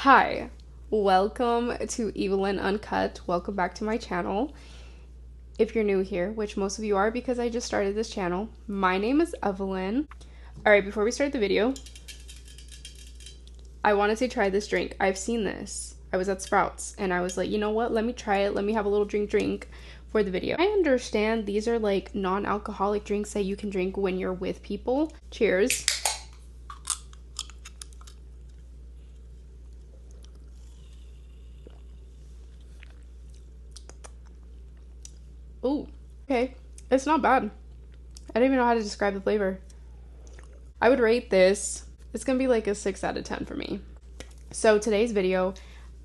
Hi, welcome to Evelyn Uncut. Welcome back to my channel. If you're new here, which most of you are because I just started this channel, my name is Evelyn. Alright, before we start the video, I wanted to try this drink. I've seen this. I was at Sprouts and I was like, you know what? Let me try it. Let me have a little drink for the video. I understand these are like non-alcoholic drinks that you can drink when you're with people. Cheers. Ooh, okay. It's not bad. I don't even know how to describe the flavor. I would rate this, it's gonna be like a 6 out of 10 for me. So today's video,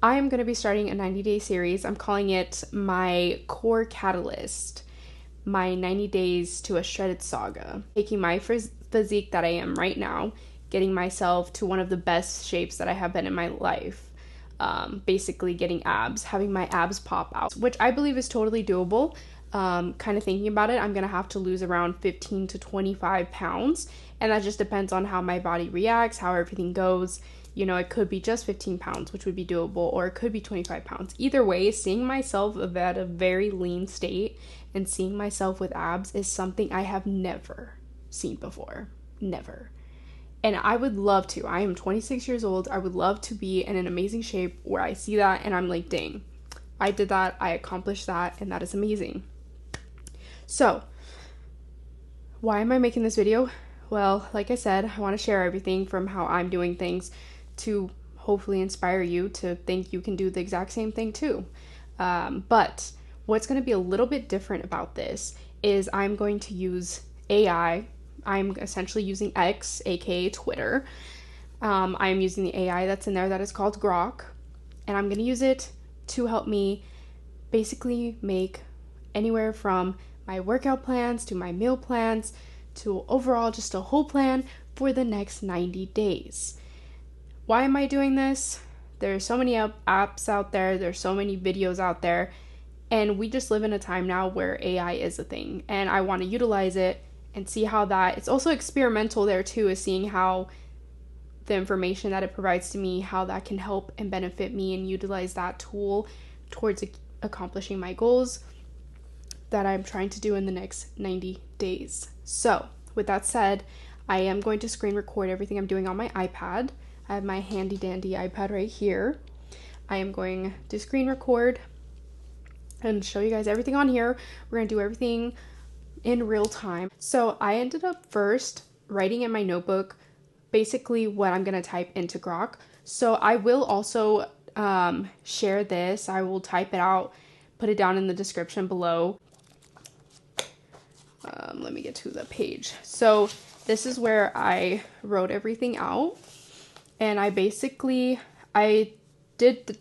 I am gonna be starting a 90-day series. I'm calling it my core catalyst, my 90 days to a shredded saga. Taking my physique that I am right now, getting myself to one of the best shapes that I have been in my life. Basically getting abs, having my abs pop out, which I believe is totally doable. Kind of thinking about it, I'm gonna have to lose around 15 to 25 pounds, and that just depends on how my body reacts, how everything goes. You know, it could be just 15 pounds, which would be doable, or it could be 25 pounds. Either way, seeing myself at a very lean state and seeing myself with abs is something I have never seen before. Never. And I would love to. I am 26 years old. I would love to be in an amazing shape where I see that and I'm like, dang, I did that, I accomplished that, and that is amazing. So, why am I making this video? Well, like I said, I want to share everything from how I'm doing things to hopefully inspire you to think you can do the exact same thing too. But what's going to be a little bit different about this is I'm going to use AI. I'm essentially using X, aka Twitter. I'm using the AI that's in there that is called Grok, and I'm going to use it to help me basically make anywhere from my workout plans to my meal plans to overall just a whole plan for the next 90 days. Why am I doing this? There's so many apps out there, there's so many videos out there, and we just live in a time now where AI is a thing, and I want to utilize it and see how that, it's also experimental there too, is seeing how the information that it provides to me, how that can help and benefit me and utilize that tool towards accomplishing my goals that I'm trying to do in the next 90 days. So, with that said, I am going to screen record everything I'm doing on my iPad. I have my handy dandy iPad right here. I am going to screen record and show you guys everything on here. We're going to do everything in real time. So, I ended up first writing in my notebook basically what I'm going to type into Grok. So, I will also share this. I will type it out, put it down in the description below. Let me get to the page. So this is where I wrote everything out, and I did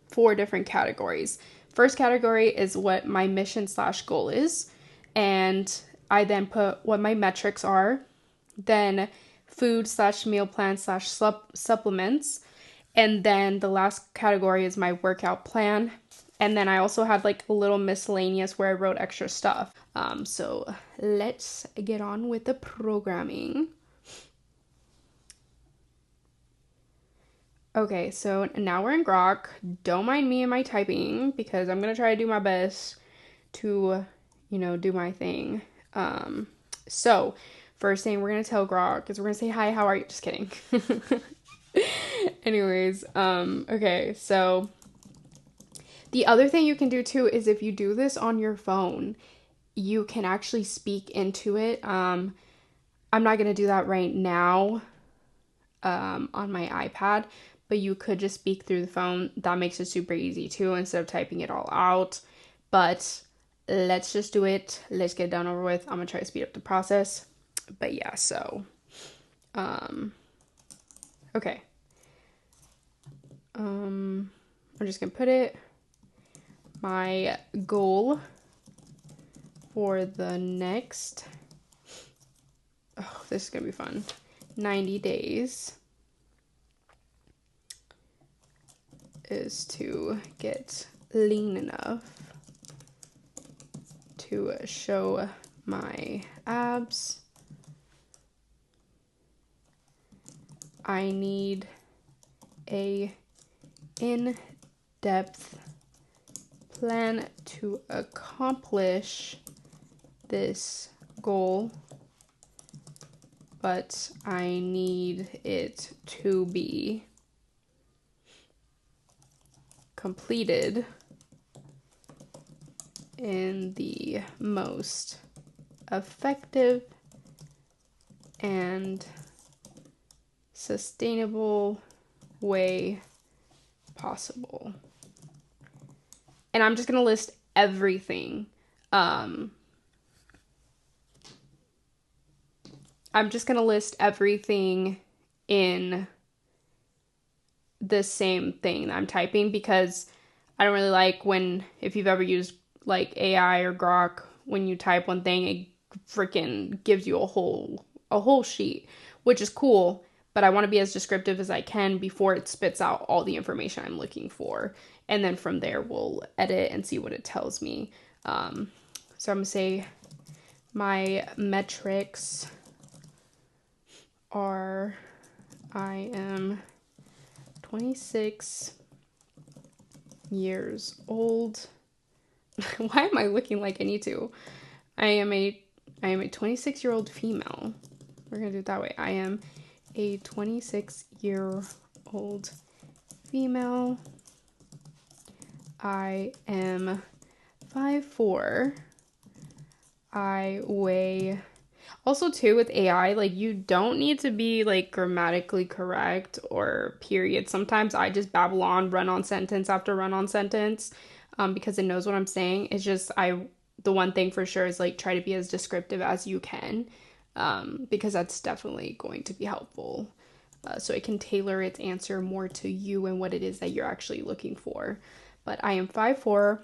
4 different categories. First category is what my mission / goal is, and I then put what my metrics are, then food / meal plan / supplements, and then the last category is my workout plan. And then I also had like a little miscellaneous where I wrote extra stuff. So let's get on with the programming. Okay, so now we're in Grok. Don't mind me and my typing because I'm gonna try to do my best to, do my thing. So first thing we're gonna tell Grok is we're gonna say, hi, how are you? Just kidding. Anyways, okay, so the other thing you can do too is if you do this on your phone, you can actually speak into it. I'm not going to do that right now on my iPad, but you could just speak through the phone. That makes it super easy too instead of typing it all out. But let's just do it. Let's get it done over with. I'm going to try to speed up the process. But yeah, so okay. I'm just going to put it. My goal for the next, this is gonna be fun, 90 days is to get lean enough to show my abs. I need a in-depth plan to accomplish this goal, but I need it to be completed in the most effective and sustainable way possible. And I'm just going to list everything. I'm just going to list everything in the same thing that I'm typing, because I don't really like when, if you've ever used like AI or Grok, when you type one thing, it freaking gives you a whole sheet, which is cool, but I want to be as descriptive as I can before it spits out all the information I'm looking for. And then from there, we'll edit and see what it tells me. So I'm going to say my metrics are, I am 26 years old. Why am I looking like I need to? I am a 26-year-old female. We're going to do it that way. I am a 26-year-old female. I am 5'4". I weigh... Also, too, with AI, like, you don't need to be, like, grammatically correct or period. Sometimes I just babble on, run on sentence after run on sentence, because it knows what I'm saying. It's just, the one thing for sure is, like, try to be as descriptive as you can, because that's definitely going to be helpful. So it can tailor its answer more to you and what it is that you're actually looking for. But I am 5'4".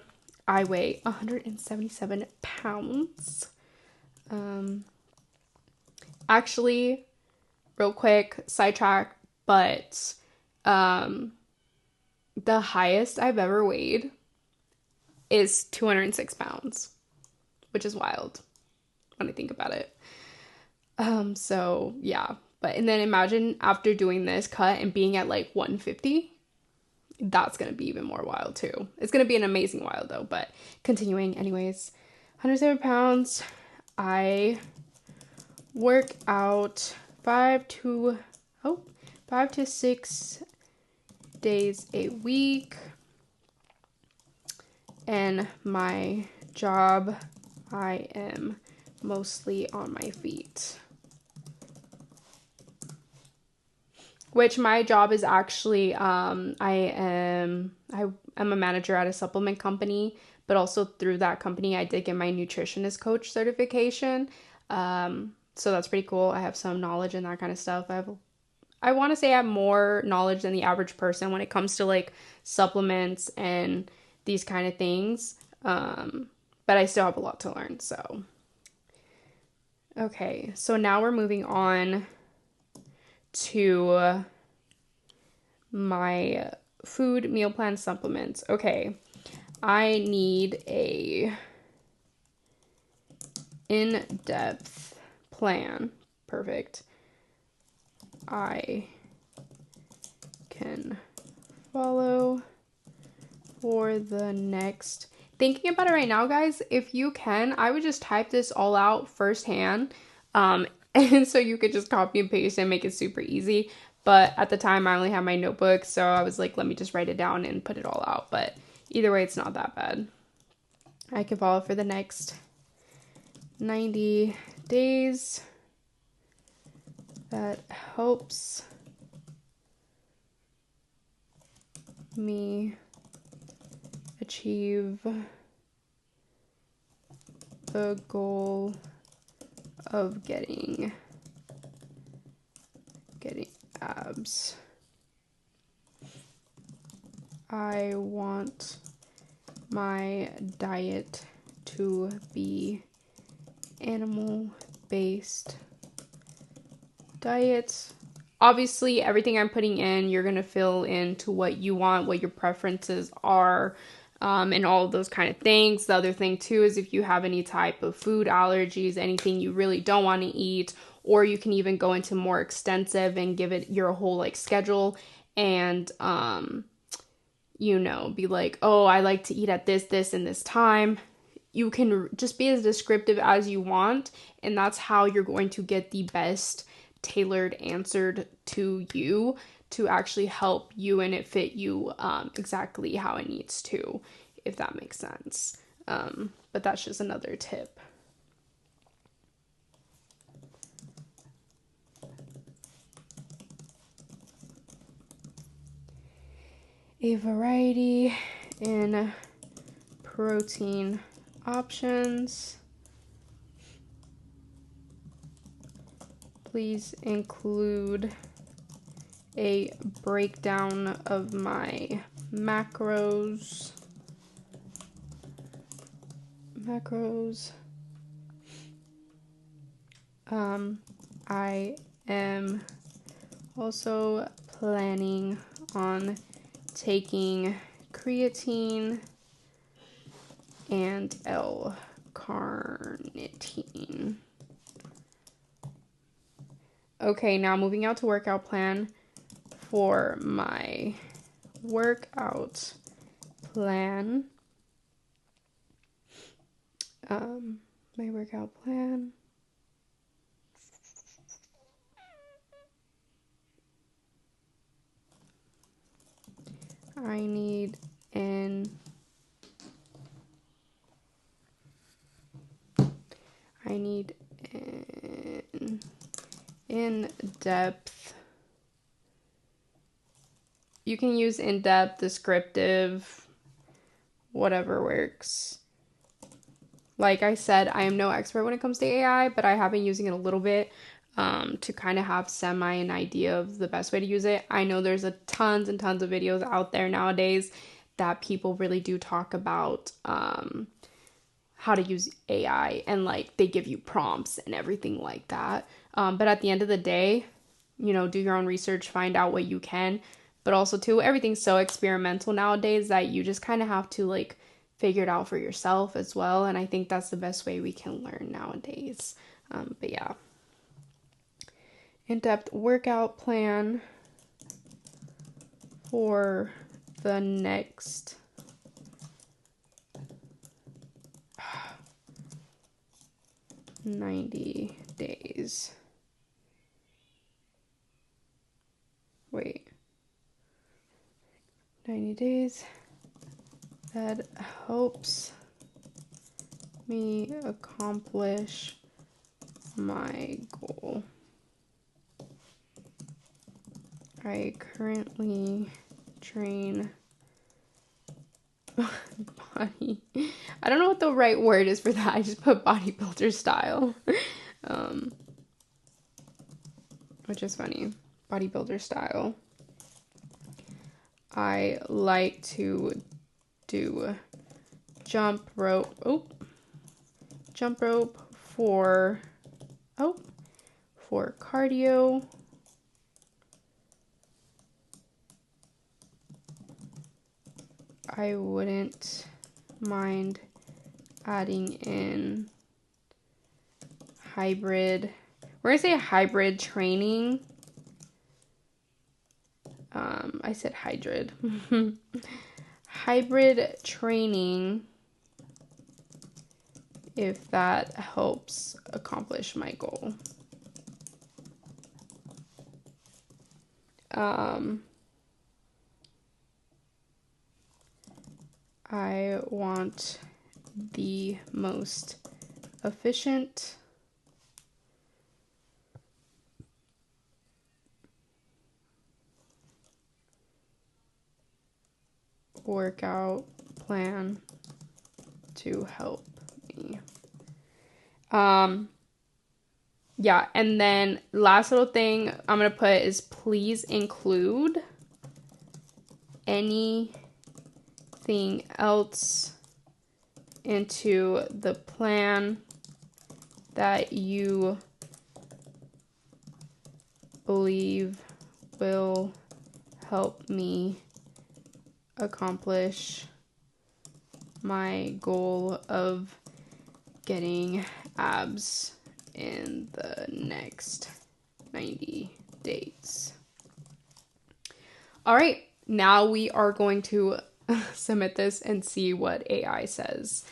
I weigh 177 pounds. Actually, real quick, sidetrack, but the highest I've ever weighed is 206 pounds, which is wild when I think about it. So yeah, and then imagine after doing this cut and being at like 150, that's gonna be even more wild too. It's gonna be an amazing wild though, but continuing anyways. 107 pounds. I work out 5 to 6 days a week. And my job, I am mostly on my feet. Which my job is actually, I'm a manager at a supplement company, but also through that company, I did get my nutritionist coach certification. So that's pretty cool. I have some knowledge in that kind of stuff. I want to say I have more knowledge than the average person when it comes to like supplements and these kind of things. But I still have a lot to learn. So, okay. So now we're moving on to my food meal plan supplements. Okay. I need a in-depth plan. Perfect. I can follow for the next. Thinking about it right now, guys, if you can, I would just type this all out firsthand. And so you could just copy and paste and make it super easy. But at the time, I only had my notebook, so I was like, let me just write it down and put it all out. But either way, it's not that bad. I can follow for the next 90 days. That helps me achieve the goal of getting abs. I want my diet to be animal-based diet. Obviously, everything I'm putting in, you're going to fill into what you want, what your preferences are, and all of those kind of things. The other thing, too, is if you have any type of food allergies, anything you really don't want to eat, or you can even go into more extensive and give it your whole, like, schedule and be like, oh, I like to eat at this, and this time. You can just be as descriptive as you want, and that's how you're going to get the best tailored answered to you to actually help you and it fit you exactly how it needs to, if that makes sense. But that's just another tip. A variety in protein options. Please include a breakdown of my macros. I am also planning on taking creatine and L-carnitine. Okay, now moving out to workout plan. For my workout plan, I need an in-depth. You can use in-depth, descriptive, whatever works. Like I said, I am no expert when it comes to AI, but I have been using it a little bit to kind of have an idea of the best way to use it. I know there's tons and tons of videos out there nowadays that people really do talk about how to use AI, and like they give you prompts and everything like that. But at the end of the day, do your own research, find out what you can. But also too, everything's so experimental nowadays that you just kind of have to like figure it out for yourself as well. And I think that's the best way we can learn nowadays. But yeah. In-depth workout plan for the next 90 days. Wait. 90 days that helps me accomplish my goal. I currently train body. I don't know what the right word is for that. I just put bodybuilder style. Which is funny. Bodybuilder style. I like to do jump rope for cardio. I wouldn't mind adding in hybrid. We're gonna say hybrid training. I said hybrid. Hybrid training, if that helps accomplish my goal. I want the most efficient workout plan to help me. Yeah, and then last little thing I'm gonna put is please include anything else into the plan that you believe will help me accomplish my goal of getting abs in the next 90 days. All right, Now we are going to submit this and see what AI says,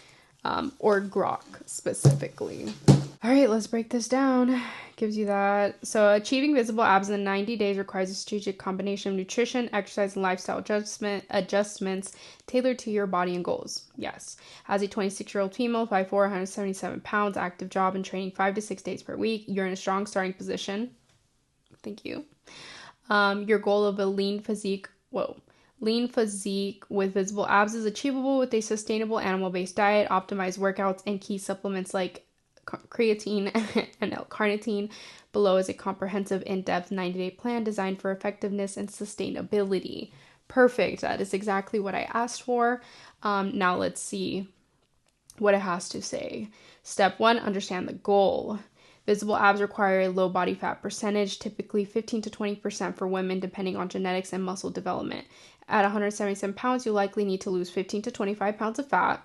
or Grok specifically. All right, let's break this down. Gives you that. So, achieving visible abs in 90 days requires a strategic combination of nutrition, exercise, and lifestyle adjustments tailored to your body and goals. Yes. As a 26-year-old female, 5'4", 177 pounds, active job and training 5 to 6 days per week, you're in a strong starting position. Thank you. Your goal of a lean physique with visible abs is achievable with a sustainable animal-based diet, optimized workouts, and key supplements like creatine and L-carnitine. Below is a comprehensive, in-depth 90-day plan designed for effectiveness and sustainability. Perfect. That is exactly what I asked for. Now let's see what it has to say. Step 1, understand the goal. Visible abs require a low body fat percentage, typically 15 to 20% for women, depending on genetics and muscle development. At 177 pounds, you likely need to lose 15 to 25 pounds of fat.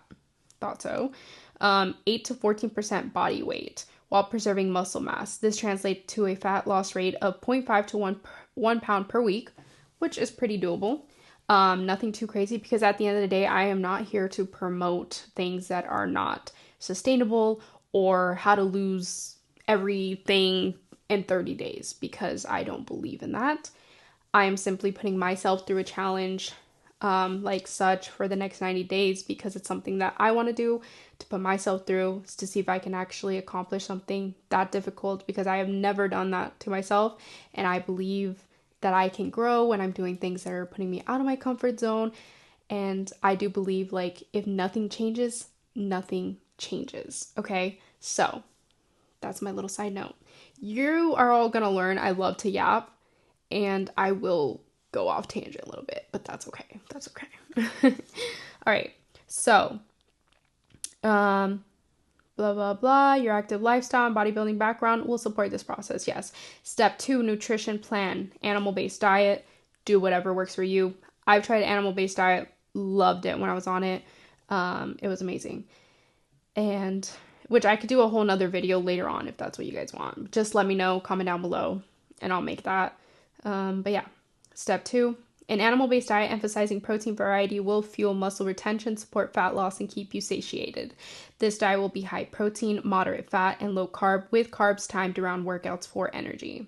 Thought so. 8 to 14% body weight while preserving muscle mass. This translates to a fat loss rate of 0.5 to 1 pound per week, which is pretty doable. Nothing too crazy, because at the end of the day, I am not here to promote things that are not sustainable or how to lose everything in 30 days, because I don't believe in that. I am simply putting myself through a challenge like such for the next 90 days because it's something that I want to do, to put myself through, to see if I can actually accomplish something that difficult, because I have never done that to myself, and I believe that I can grow when I'm doing things that are putting me out of my comfort zone. And I do believe, like, if nothing changes, nothing changes. Okay, so that's my little side note. You are all gonna learn I love to yap, and I will go off tangent a little bit, but that's okay. That's okay. All right. So, blah, blah, blah. Your active lifestyle and bodybuilding background will support this process. Yes. Step 2, nutrition plan, animal-based diet. Do whatever works for you. I've tried animal-based diet. Loved it when I was on it. It was amazing. And which I could do a whole nother video later on if that's what you guys want. Just let me know, comment down below, and I'll make that. But yeah. Step 2, an animal-based diet emphasizing protein variety will fuel muscle retention, support fat loss, and keep you satiated. This diet will be high protein, moderate fat, and low carb, with carbs timed around workouts for energy.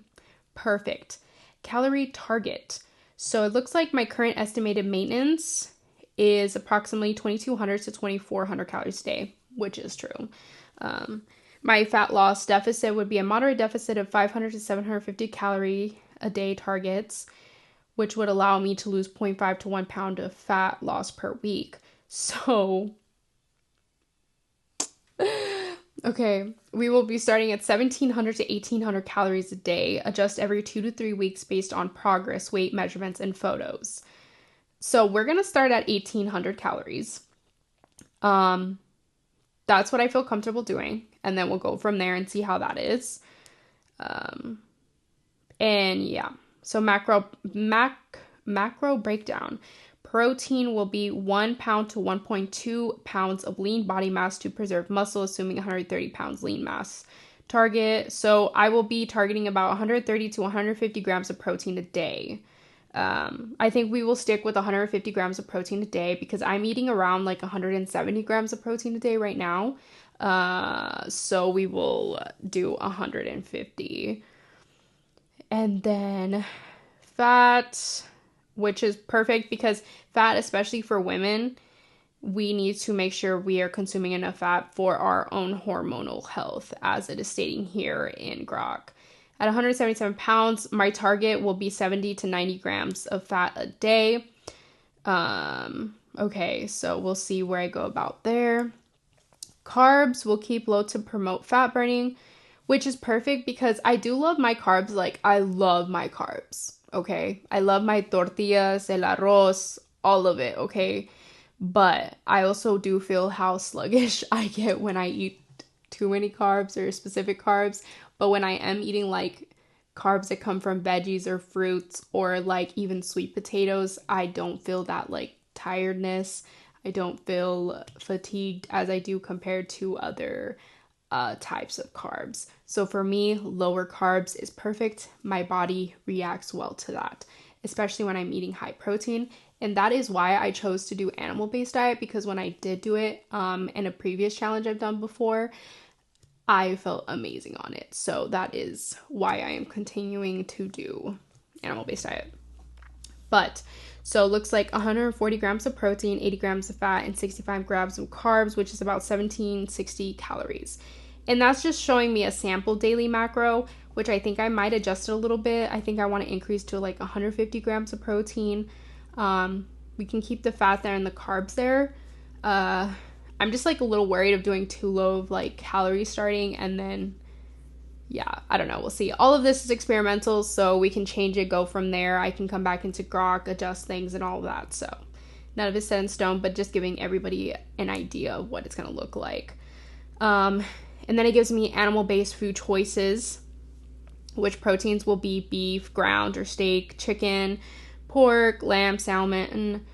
Perfect. Calorie target. So it looks like my current estimated maintenance is approximately 2,200 to 2,400 calories a day, which is true. My fat loss deficit would be a moderate deficit of 500 to 750 calorie a day targets, which would allow me to lose 0.5 to 1 pound of fat loss per week. So, okay, we will be starting at 1,700 to 1,800 calories a day, adjust every 2 to 3 weeks based on progress, weight measurements, and photos. So we're going to start at 1,800 calories. That's what I feel comfortable doing, and then we'll go from there and see how that is. And yeah. So macro breakdown. Protein will be 1 pound to 1.2 pounds of lean body mass to preserve muscle, assuming 130 pounds lean mass. Target. So I will be targeting about 130 to 150 grams of protein a day. I think we will stick with 150 grams of protein a day because I'm eating around like 170 grams of protein a day right now. So we will do 150. And then fat, which is perfect because fat, especially for women, we need to make sure we are consuming enough fat for our own hormonal health, as it is stating here in Grok. At 177 pounds, my target will be 70 to 90 grams of fat a day. Okay, so we'll see where I go about there. Carbs will keep low to promote fat burning, which is perfect because I do love my carbs. Like, I love my carbs, okay? I love my tortillas, el arroz, all of it, okay? But I also do feel how sluggish I get when I eat too many carbs or specific carbs. But when I am eating, like, carbs that come from veggies or fruits or, like, even sweet potatoes, I don't feel that, like, tiredness. I don't feel fatigued as I do compared to other types of carbs. So for me, lower carbs is perfect. My body reacts well to that. especially when I'm eating high protein. And that is why I chose to do animal-based diet, because when I did do it in a previous challenge I've done before, I felt amazing on it. So that is why I am continuing to do animal-based diet. But so it looks like 140 grams of protein, 80 grams of fat, and 65 grams of carbs, which is about 1760 calories. And that's just showing me a sample daily macro, which I think I might adjust it a little bit. I think I want to increase to like 150 grams of protein. We can keep the fat there and the carbs there. I'm just like a little worried of doing too low of like calorie starting, and then yeah, I don't know. We'll see. All of this is experimental, so we can change it, go from there. I can come back into Grok, adjust things and all of that. So none of it's set in stone, but just giving everybody an idea of what it's going to look like. And then it gives me animal-based food choices, which proteins will be beef, ground or steak, chicken, pork, lamb, salmon,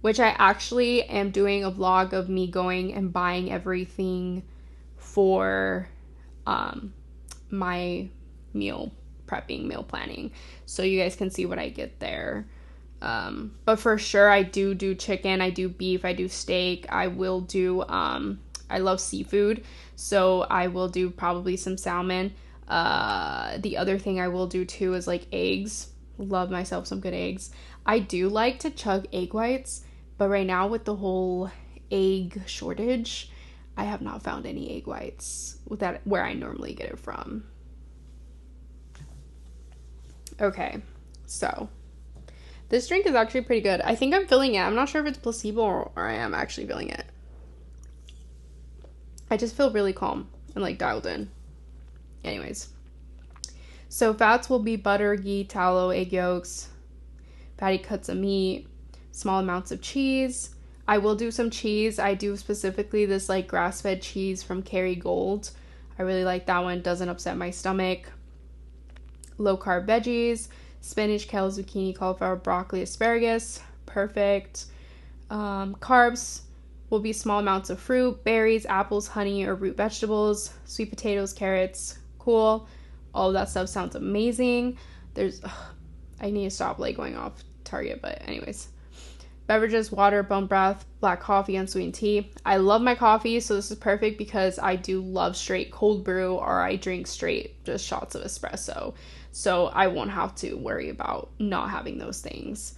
which I actually am doing a vlog of me going and buying everything for my meal prepping, meal planning, so you guys can see what I get there. But for sure, I do chicken, I do beef, I do steak, I will do, I love seafood, so I will do probably some salmon. The other thing I will do too is like eggs. Love myself some good eggs. I do like to chug egg whites, but right now with the whole egg shortage, I have not found any egg whites with that where I normally get it from. Okay, so this drink is actually pretty good. I think I'm feeling it. I'm not sure if it's placebo or I am actually feeling it. I just feel really calm and like dialed in. Anyways, so fats will be butter, ghee, tallow, egg yolks, fatty cuts of meat, small amounts of cheese. I will do some cheese. I do specifically this like grass-fed cheese from Kerrygold. I really like that one. Doesn't upset my stomach. Low carb veggies, spinach, kale, zucchini, cauliflower, broccoli, asparagus. Perfect. Carbs will be small amounts of fruit, berries, apples, honey, or root vegetables, sweet potatoes, carrots. Cool. All of that stuff sounds amazing. I need to stop like going off target, but anyways. Beverages, water, bone broth, black coffee, unsweetened tea. I love my coffee, so this is perfect because I do love straight cold brew, or I drink straight just shots of espresso. So I won't have to worry about not having those things.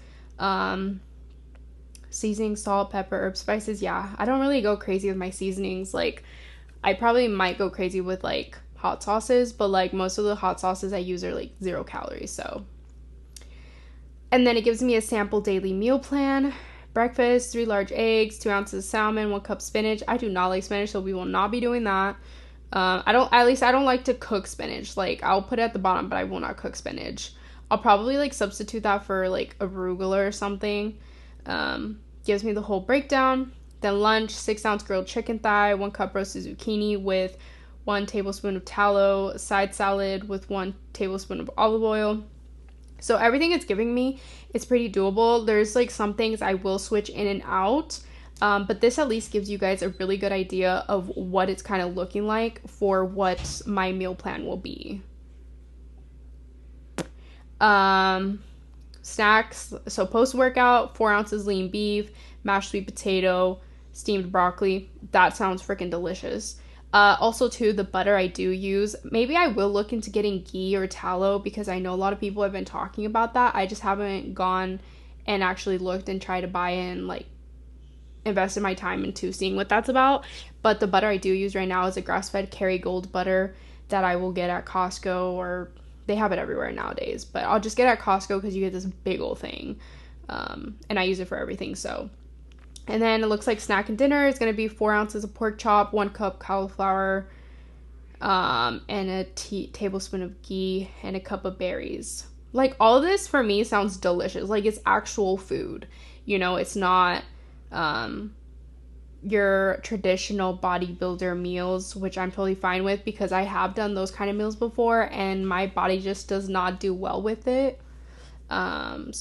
Seasoning, salt, pepper, herb, spices. Yeah, I don't really go crazy with my seasonings. Like, I probably might go crazy with like hot sauces, but like most of the hot sauces I use are like 0 calories, so. And then it gives me a sample daily meal plan. Breakfast, 3 large eggs, 2 ounces of salmon, 1 cup spinach. I do not like spinach, so we will not be doing that. I don't like to cook spinach. Like, I'll put it at the bottom, but I will not cook spinach. I'll probably like substitute that for like arugula or something. Gives me the whole breakdown. Then lunch, 6-ounce grilled chicken thigh, 1 cup roasted zucchini with 1 tablespoon of tallow, side salad with 1 tablespoon of olive oil. So everything it's giving me is pretty doable. There's like some things I will switch in and out, but this at least gives you guys a really good idea of what it's kind of looking like for what my meal plan will be. Snacks, so post-workout, 4 ounces lean beef, mashed sweet potato, steamed broccoli. That sounds freaking delicious. Also too, the butter I do use, maybe I will look into getting ghee or tallow, because I know a lot of people have been talking about that. I just haven't gone and actually looked and tried to buy in, like invested my time into seeing what that's about. But the butter I do use right now is a grass-fed Kerrygold butter that I will get at Costco, or they have it everywhere nowadays, but I'll just get at Costco because you get this big old thing, and I use it for everything. So, and then it looks like snack and dinner is going to be 4 ounces of pork chop, 1 cup cauliflower, and a tablespoon of ghee, and a cup of berries. Like, all of this for me sounds delicious. Like, it's actual food, you know. It's not your traditional bodybuilder meals, which I'm totally fine with, because I have done those kind of meals before and my body just does not do well with it. And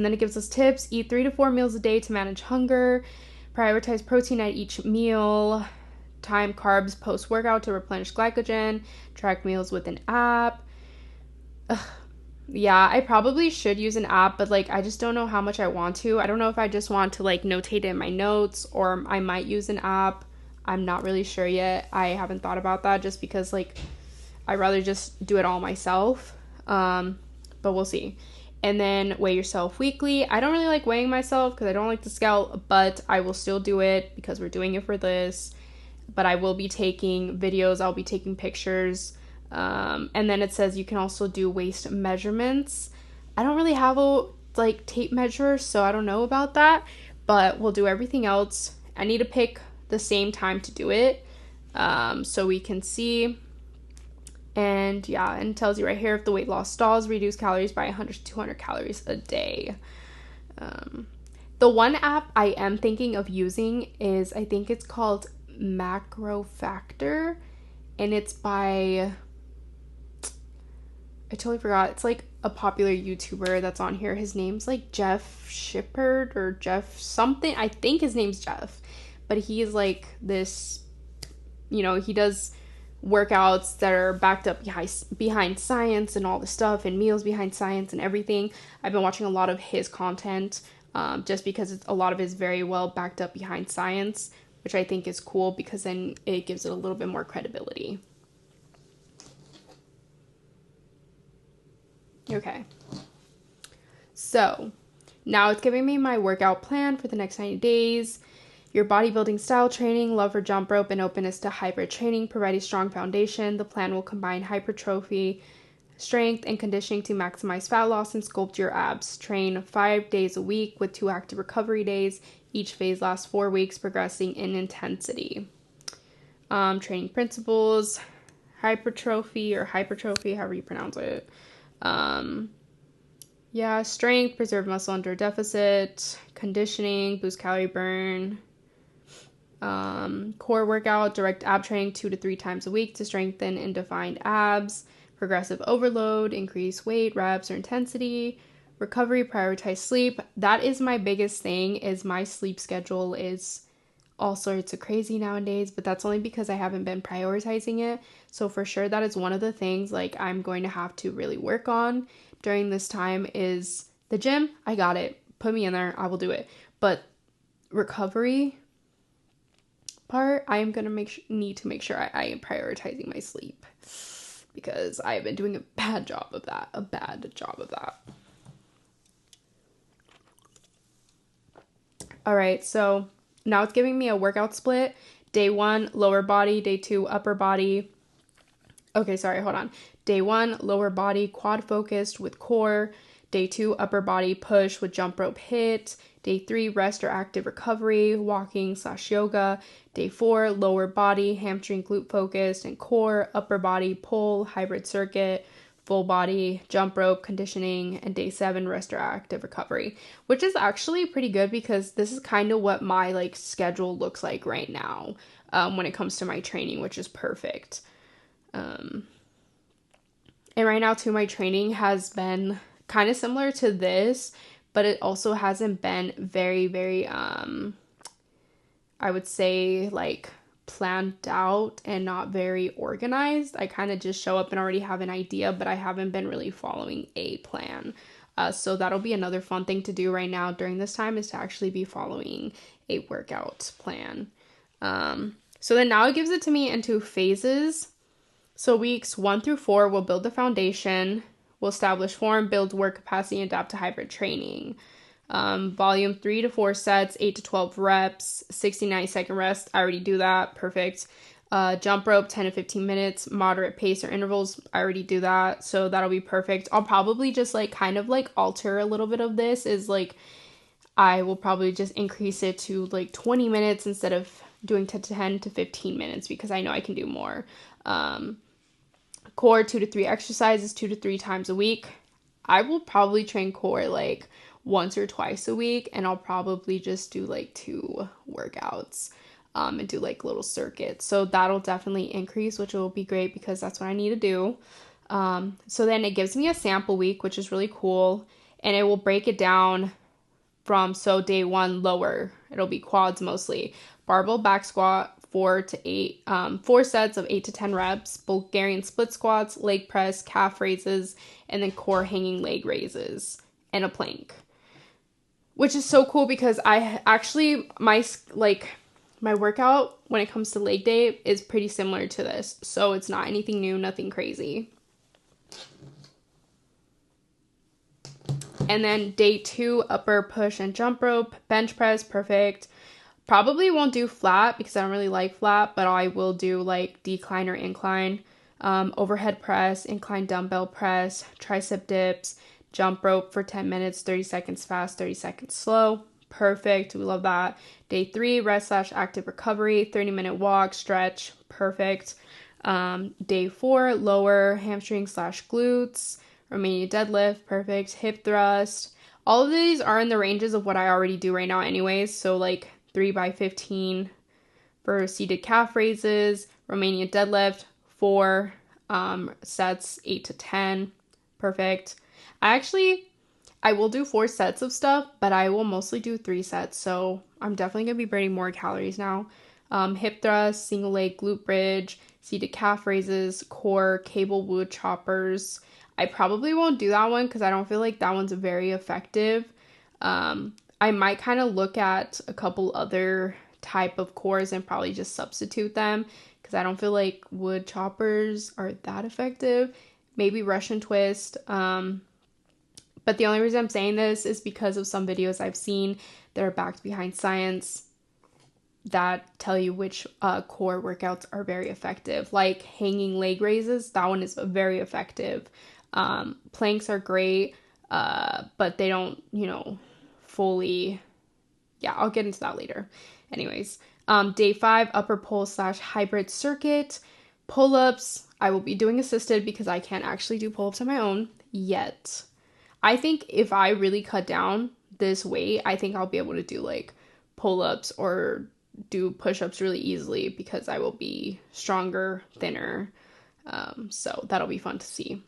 then it gives us tips: eat 3 to 4 meals a day to manage hunger, prioritize protein at each meal, time carbs post-workout to replenish glycogen, track meals with an app. Yeah, I probably should use an app, but like I just don't know how much I want to. I don't know if I just want to like notate it in my notes or I might use an app. I'm not really sure yet. I haven't thought about that just because like I'd rather just do it all myself. But we'll see. And then weigh yourself weekly. I don't really like weighing myself because I don't like the scale, but I will still do it because we're doing it for this. But I will be taking videos, I'll be taking pictures. And then it says you can also do waist measurements. I don't really have a like tape measure, so I don't know about that, but we'll do everything else. I need to pick the same time to do it so we can see. And yeah, and it tells you right here if the weight loss stalls, reduce calories by 100 to 200 calories a day. The one app I am thinking of using is, I think it's called Macro Factor, and it's by, I totally forgot. It's like a popular YouTuber that's on here. His name's like Jeff Shippard or Jeff something. I think his name's Jeff, but he's like this, he does workouts that are backed up behind science and all the stuff, and meals behind science and everything. I've been watching a lot of his content just because a lot of it is very well backed up behind science, which I think is cool because then it gives it a little bit more credibility. Okay. So now it's giving me my workout plan for the next 90 days. Your bodybuilding style training, love for jump rope, and openness to hybrid training provide a strong foundation. The plan will combine hypertrophy, strength, and conditioning to maximize fat loss and sculpt your abs. Train 5 days a week with 2 active recovery days. Each phase lasts 4 weeks, progressing in intensity. Training principles, hypertrophy, however you pronounce it. Strength, preserve muscle under deficit. Conditioning, boost calorie burn. Core workout, direct ab training 2 to 3 times a week to strengthen and define abs. Progressive overload, increase weight, reps, or intensity. Recovery, prioritize sleep. That is my biggest thing, is my sleep schedule is all sorts of crazy nowadays, but that's only because I haven't been prioritizing it. So for sure, that is one of the things like I'm going to have to really work on during this time. Is the gym, I got it. Put me in there, I will do it. But recovery part, I am going to need to make sure I am prioritizing my sleep because I have been doing a bad job of that. All right, so now it's giving me a workout split. Day 1, lower body. Day 2, upper body. Okay, sorry, hold on. Day 1, lower body, quad focused with core. Day 2, upper body push with jump rope hit. Day 3, rest or active recovery, walking/yoga. Day 4, lower body, hamstring glute focused and core. Upper body pull, hybrid circuit, full body, jump rope, conditioning. And day 7, rest or active recovery, which is actually pretty good because this is kind of what my like schedule looks like right now when it comes to my training, which is perfect. And right now too, my training has been kind of similar to this, but it also hasn't been very, very, I would say like planned out and not very organized. I kind of just show up and already have an idea, but I haven't been really following a plan. So that'll be another fun thing to do right now during this time, is to actually be following a workout plan. So then now it gives it to me into phases. So weeks 1 through 4 will build the foundation, will establish form, build work capacity, and adapt to hybrid training. Volume 3 to 4 sets, 8 to 12 reps, 60-90-second rest. I already do that. Perfect. Jump rope, 10 to 15 minutes, moderate pace or intervals. I already do that. So that'll be perfect. I'll probably just like kind of like alter a little bit of this, is like I will probably just increase it to like 20 minutes instead of doing 10 to 15 minutes because I know I can do more. Core, 2 to 3 exercises, 2 to 3 times a week. I will probably train core like once or twice a week, and I'll probably just do like 2 workouts and do like little circuits. So that'll definitely increase, which will be great because that's what I need to do. So then it gives me a sample week, which is really cool, and it will break it down from, so day 1, lower, it'll be quads mostly, barbell back squat 4 sets of 8 to 10 reps, Bulgarian split squats, leg press, calf raises, and then core hanging leg raises, and a plank. Which is so cool because I actually, my workout when it comes to leg day is pretty similar to this. So it's not anything new, nothing crazy. And then day 2, upper push and jump rope, bench press, perfect. Probably won't do flat because I don't really like flat, but I will do like decline or incline. Overhead press, incline dumbbell press, tricep dips, jump rope for 10 minutes, 30 seconds fast, 30 seconds slow. Perfect. We love that. Day 3, rest/active recovery, 30-minute walk, stretch. Perfect. Day 4, lower hamstring/glutes, Romania deadlift. Perfect. Hip thrust. All of these are in the ranges of what I already do right now anyways. So like 3x15 for seated calf raises, Romania deadlift, 4 sets, 8 to 10. Perfect. I will do 4 sets of stuff, but I will mostly do 3 sets. So I'm definitely going to be burning more calories now. Hip thrust, single leg glute bridge, seated calf raises, core, cable wood choppers. I probably won't do that one because I don't feel like that one's very effective. I might kind of look at a couple other type of cores and probably just substitute them because I don't feel like wood choppers are that effective. Maybe Russian twist. But the only reason I'm saying this is because of some videos I've seen that are backed behind science that tell you which core workouts are very effective. Like hanging leg raises, that one is very effective. Planks are great, but they don't, fully. Yeah, I'll get into that later. Anyways, day 5, upper pull/hybrid circuit. Pull-ups, I will be doing assisted because I can't actually do pull-ups on my own yet. I think if I really cut down this weight, I think I'll be able to do like pull-ups or do push-ups really easily because I will be stronger, thinner. So that'll be fun to see.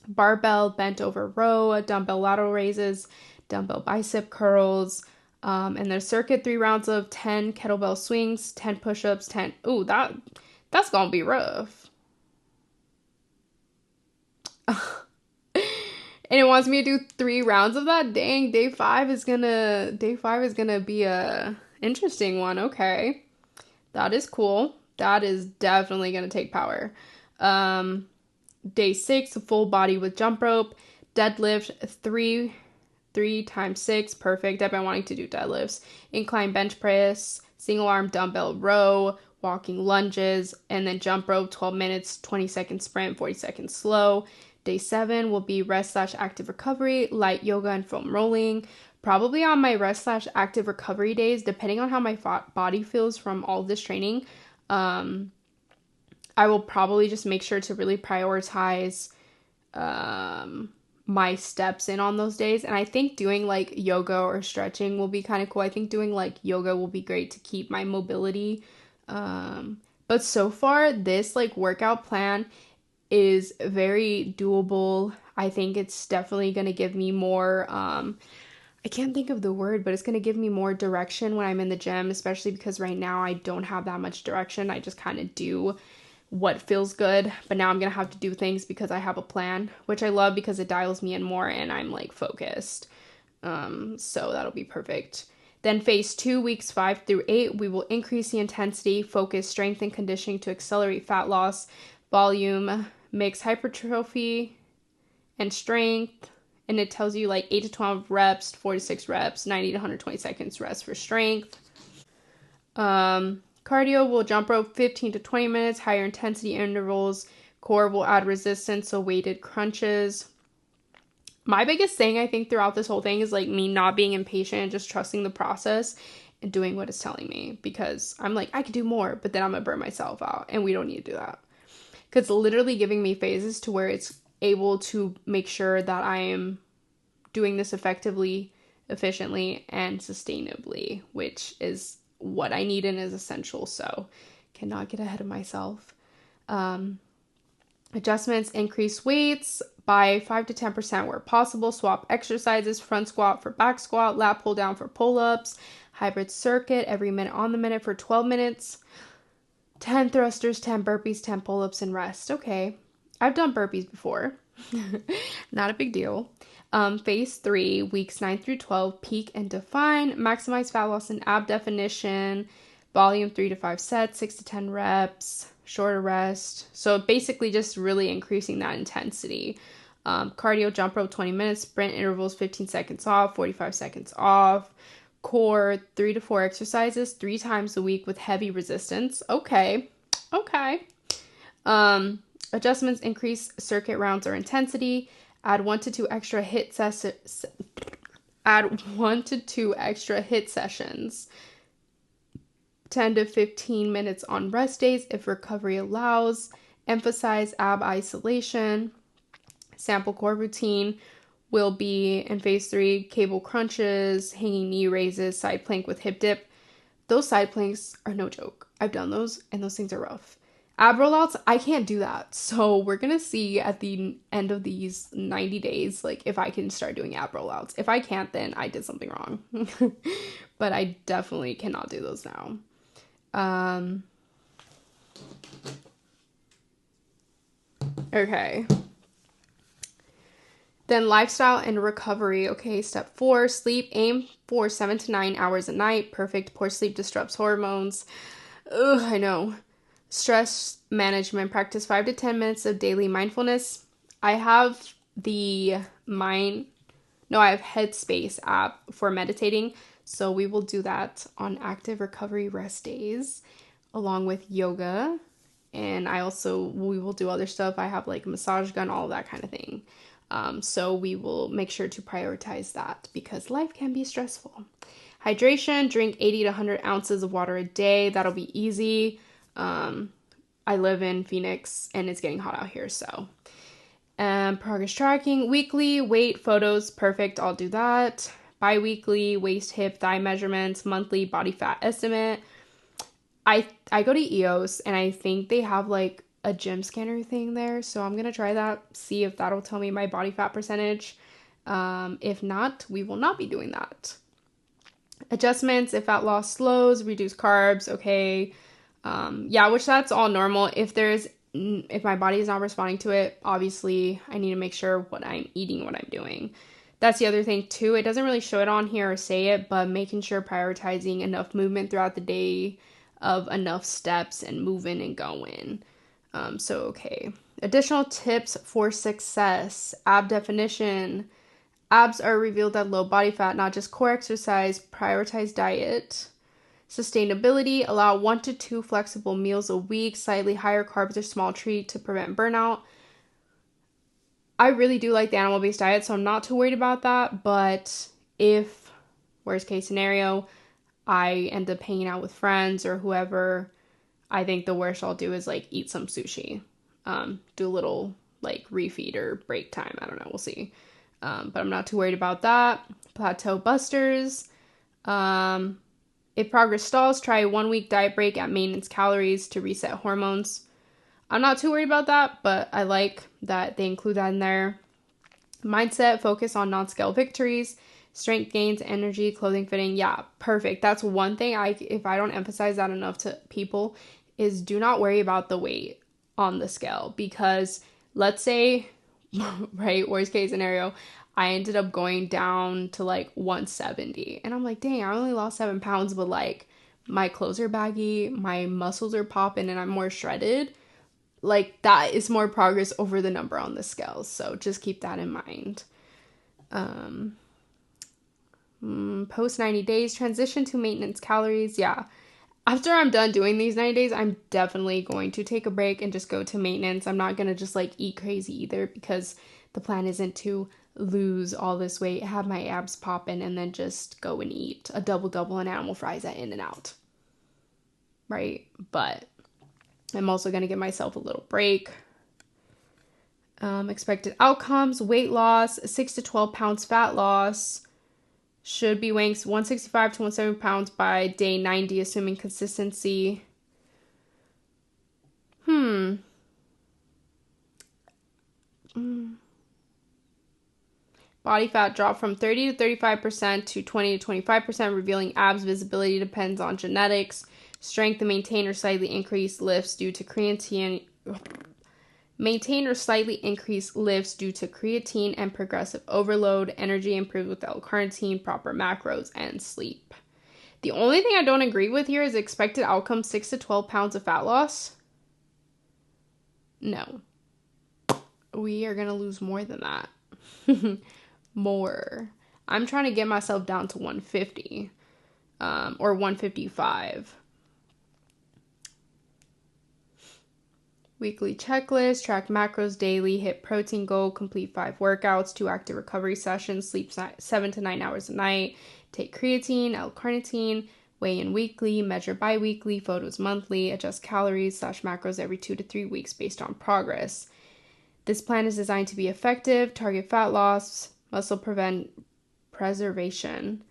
Barbell bent over row, dumbbell lateral raises, dumbbell bicep curls, and the circuit 3 rounds of 10 kettlebell swings, 10 push-ups, 10. Ooh, that's gonna be rough. And it wants me to do 3 rounds of that. Dang, day 5 is gonna be a interesting one. Okay, that is cool. That is definitely gonna take power. Day 6, full body with jump rope, deadlift 3 times 6. Perfect. I've been wanting to do deadlifts. Incline bench press, single arm dumbbell row, walking lunges, and then jump rope 12 minutes, 20 second sprint, 40 seconds slow. Day 7 will be rest/active recovery, light yoga and foam rolling. Probably on my rest/active recovery days, depending on how my body feels from all this training, I will probably just make sure to really prioritize my steps in on those days. And I think doing like yoga or stretching will be kind of cool. I think doing like yoga will be great to keep my mobility. But so far, this like workout plan is very doable. I think it's definitely going to give me more, I can't think of the word, but it's going to give me more direction when I'm in the gym, especially because right now I don't have that much direction. I just kind of do what feels good, but now I'm going to have to do things because I have a plan, which I love because it dials me in more and I'm like focused. So that'll be perfect. Then phase 2, weeks 5 through 8, we will increase the intensity, focus, strength, and conditioning to accelerate fat loss, volume, mix hypertrophy and strength. And it tells you like 8 to 12 reps, 4 to 6 reps, 90 to 120 seconds rest for strength. Cardio will jump rope 15 to 20 minutes, higher intensity intervals. Core will add resistance, so weighted crunches. My biggest thing I think throughout this whole thing is like me not being impatient and just trusting the process and doing what it's telling me, because I'm like, I could do more, but then I'm gonna burn myself out, and we don't need to do that. Because it's literally giving me phases to where it's able to make sure that I am doing this effectively, efficiently, and sustainably, which is what I need and is essential. So cannot get ahead of myself. Adjustments, increase weights by 5 to 10% where possible. Swap exercises, front squat for back squat, lat pull down for pull-ups, hybrid circuit every minute on the minute for 12 minutes. 10 thrusters, 10 burpees, 10 pull-ups, and rest. Okay. I've done burpees before. Not a big deal. Phase 3, weeks 9 through 12, peak and define, maximize fat loss and ab definition, volume 3 to 5 sets, 6 to 10 reps, shorter rest. So basically just really increasing that intensity. Cardio, jump rope, 20 minutes, sprint intervals, 15 seconds off, 45 seconds off. Core, 3 to 4 exercises, 3 times a week with heavy resistance. Okay. Adjustments, increase circuit rounds or intensity. Add 1 to 2 extra hit sessions. Add 1 to 2 extra hit sessions. 10 to 15 minutes on rest days if recovery allows. Emphasize ab isolation. Sample core routine will be in phase 3, cable crunches, hanging knee raises, side plank with hip dip. Those side planks are no joke. I've done those and those things are rough. Ab rollouts, I can't do that. So we're going to see at the end of these 90 days, like if I can start doing ab rollouts. If I can't, then I did something wrong. But I definitely cannot do those now. Okay. Then lifestyle and recovery. Okay, step 4, sleep. Aim for 7 to 9 hours a night. Perfect. Poor sleep disrupts hormones. Ugh, I know. Stress management. Practice 5 to 10 minutes of daily mindfulness. I have I have Headspace app for meditating. So we will do that on active recovery rest days along with yoga. And we will do other stuff. I have like a massage gun, all of that kind of thing. So we will make sure to prioritize that because life can be stressful. Hydration, drink 80 to 100 ounces of water a day. That'll be easy. I live in Phoenix and it's getting hot out here, so. Progress tracking, weekly, weight, photos, perfect, I'll do that. Bi-weekly, waist, hip, thigh measurements, monthly body fat estimate. I go to EOS and I think they have like a gym scanner thing there, so I'm gonna try that, see if that'll tell me my body fat percentage. If not, we will not be doing that. Adjustments, if fat loss slows, reduce carbs, okay. Which that's all normal. If my body is not responding to it, obviously I need to make sure what I'm eating, what I'm doing. That's the other thing too. It doesn't really show it on here or say it, but making sure prioritizing enough movement throughout the day of enough steps and moving and going. Okay. Additional tips for success. Ab definition. Abs are revealed at low body fat, not just core exercise. Prioritize diet. Sustainability. Allow 1 to 2 flexible meals a week. Slightly higher carbs or small treat to prevent burnout. I really do like the animal-based diet, so I'm not too worried about that. But if, worst case scenario, I end up hanging out with friends or whoever, I think the worst I'll do is like eat some sushi. Do a little like refeed or break time. I don't know. We'll see. But I'm not too worried about that. Plateau busters. If progress stalls, try a 1-week diet break at maintenance calories to reset hormones. I'm not too worried about that, but I like that they include that in there. Mindset, focus on non-scale victories. Strength gains, energy, clothing fitting. Yeah, perfect. That's one thing if I don't emphasize that enough to people is do not worry about the weight on the scale, because let's say, right, worst case scenario, I ended up going down to like 170 and I'm like, dang, I only lost 7 pounds, but like my clothes are baggy, my muscles are popping, and I'm more shredded. Like that is more progress over the number on the scales. So just keep that in mind. Post 90 days, transition to maintenance calories. Yeah. After I'm done doing these 90 days, I'm definitely going to take a break and just go to maintenance. I'm not going to just like eat crazy either, because the plan isn't to lose all this weight, have my abs popping, and then just go and eat a double and animal fries at In-N-Out. Right? But I'm also going to give myself a little break. Expected outcomes, weight loss, 6 to 12 pounds fat loss. Should be weighing 165 to 170 pounds by day 90, assuming consistency. Body fat dropped from 30 to 35% to 20 to 25%, revealing abs visibility depends on genetics. Strength to maintain or slightly increase lifts due to creatine. Maintain or slightly increase lifts due to creatine and progressive overload. Energy improved with L-carnitine, proper macros, and sleep. The only thing I don't agree with here is expected outcome 6 to 12 pounds of fat loss. No. We are going to lose more than that. More. I'm trying to get myself down to 150 or 155. Weekly checklist, track macros daily, hit protein goal, complete 5 workouts, 2 active recovery sessions, sleep 7 to 9 hours a night, take creatine, L-carnitine, weigh in weekly, measure bi-weekly, photos monthly, adjust calories / macros every 2 to 3 weeks based on progress. This plan is designed to be effective, target fat loss, muscle preservation,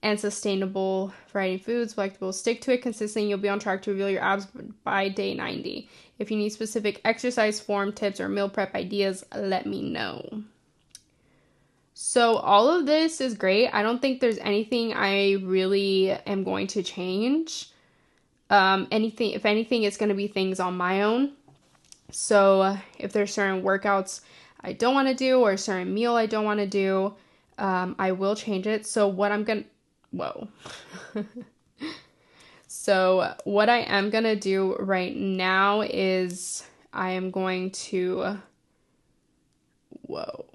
and sustainable variety of foods, flexible. Stick to it consistently. You'll be on track to reveal your abs by day 90. If you need specific exercise form tips or meal prep ideas, let me know. So all of this is great. I don't think there's anything I really am going to change. If anything, it's going to be things on my own. So if there's certain workouts I don't want to do or a certain meal I don't want to do, I will change it. So what I'm going to... Whoa. So what I am going to do right now is I am going to... Whoa.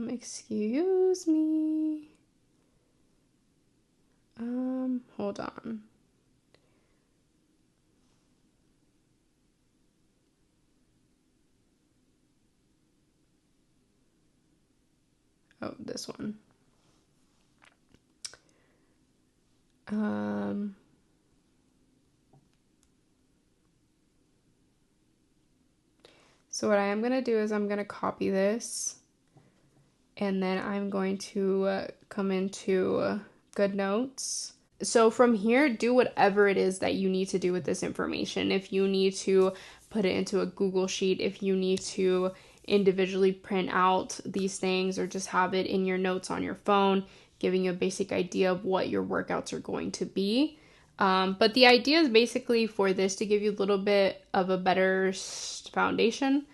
Excuse me. Hold on. Oh, this one. So what I am going to do is I'm going to copy this and then I'm going to come into Good Notes. So from here, do whatever it is that you need to do with this information. If you need to put it into a Google Sheet, if you need to individually print out these things or just have it in your notes on your phone, giving you a basic idea of what your workouts are going to be. But the idea is basically for this to give you a little bit of a better foundation,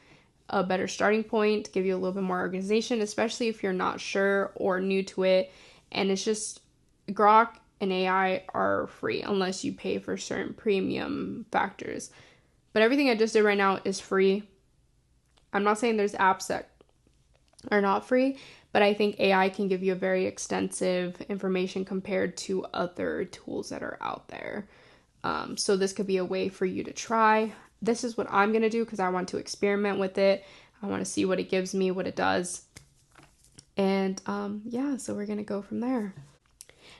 a better starting point, give you a little bit more organization, especially if you're not sure or new to it. And it's just Grok and AI are free unless you pay for certain premium factors. But everything I just did right now is free. I'm not saying there's apps that are not free, but I think AI can give you a very extensive information compared to other tools that are out there. So this could be a way for you to try. This is what I'm going to do because I want to experiment with it. I want to see what it gives me, what it does. And yeah, so we're going to go from there.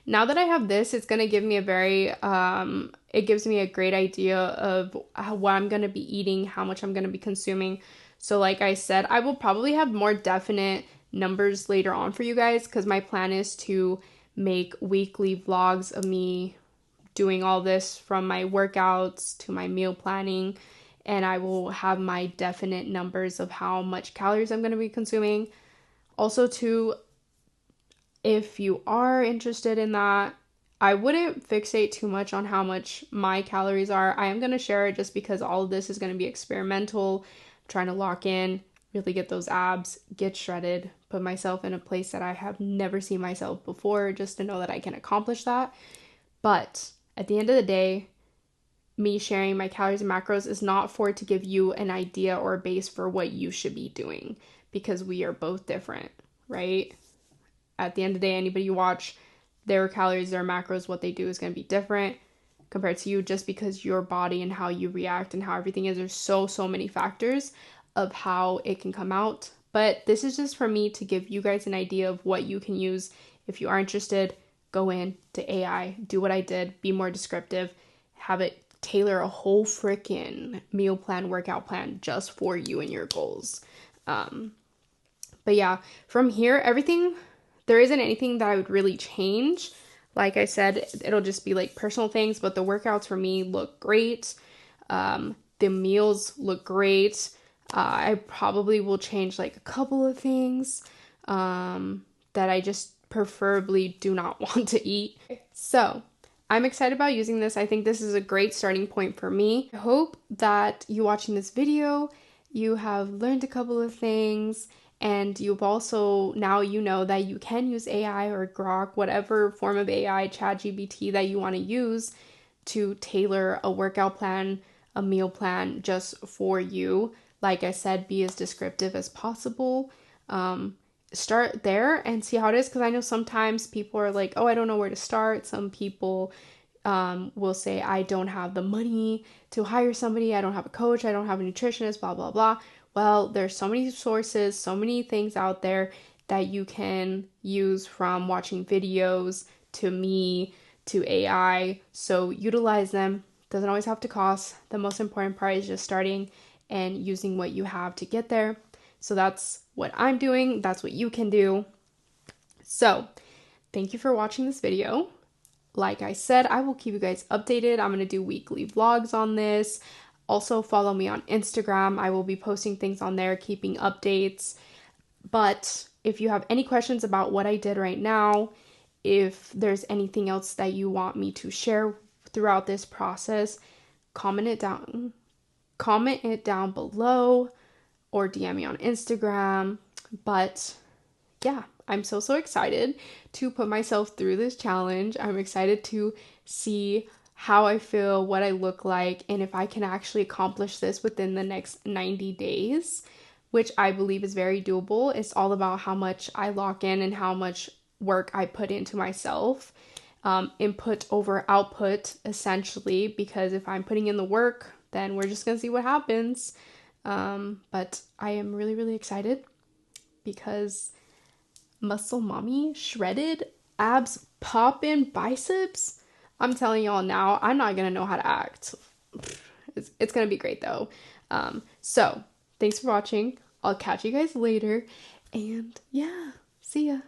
Now that I have this, it's going to give me it gives me a great idea of what I'm going to be eating, how much I'm going to be consuming. So like I said, I will probably have more definite numbers later on for you guys because my plan is to make weekly vlogs of me doing all this from my workouts to my meal planning, and I will have my definite numbers of how much calories I'm going to be consuming. Also too, if you are interested in that, I wouldn't fixate too much on how much my calories are. I am going to share it just because all of this is going to be experimental. I'm trying to lock in, really get those abs, get shredded, put myself in a place that I have never seen myself before just to know that I can accomplish that. But at the end of the day, me sharing my calories and macros is not for it to give you an idea or a base for what you should be doing because we are both different, right? At the end of the day, anybody you watch, their calories, their macros, what they do is going to be different compared to you just because your body and how you react and how everything is. There's so many factors of how it can come out. But this is just for me to give you guys an idea of what you can use. If you are interested, go in to AI, do what I did, be more descriptive, have it tailor a whole freaking meal plan, workout plan just for you and your goals. But yeah, from here, there isn't anything that I would really change. Like I said, it'll just be like personal things, but the workouts for me look great. The meals look great. I probably will change like a couple of things that I just preferably do not want to eat. So I'm excited about using this. I think this is a great starting point for me. I hope that you watching this video, you have learned a couple of things, and you've also, now you know that you can use AI or Grok, whatever form of AI, ChatGPT that you want to use to tailor a workout plan, a meal plan just for you. Like I said, be as descriptive as possible. Start there and see how it is, because I know sometimes people are like, oh, I don't know where to start. Some people will say, I don't have the money to hire somebody, I don't have a coach, I don't have a nutritionist, blah, blah, blah. Well, there's so many sources, so many things out there that you can use, from watching videos to me to AI. So utilize them. Doesn't always have to cost. The most important part is just starting and using what you have to get there. So that's what I'm doing. That's what you can do. So thank you for watching this video. Like I said, I will keep you guys updated. I'm going to do weekly vlogs on this. Also follow me on Instagram. I will be posting things on there, keeping updates. But if you have any questions about what I did right now, if there's anything else that you want me to share throughout this process, comment it down. Comment it down below or DM me on Instagram. But yeah, I'm so excited to put myself through this challenge. I'm excited to see how I feel, what I look like, and if I can actually accomplish this within the next 90 days, which I believe is very doable. It's all about how much I lock in and how much work I put into myself. Input over output, essentially, because if I'm putting in the work, then we're just gonna see what happens. But I am really excited because muscle mommy, shredded, abs poppin', biceps. I'm telling y'all now, I'm not gonna know how to act. It's gonna be great though. So thanks for watching. I'll catch you guys later, and yeah, see ya.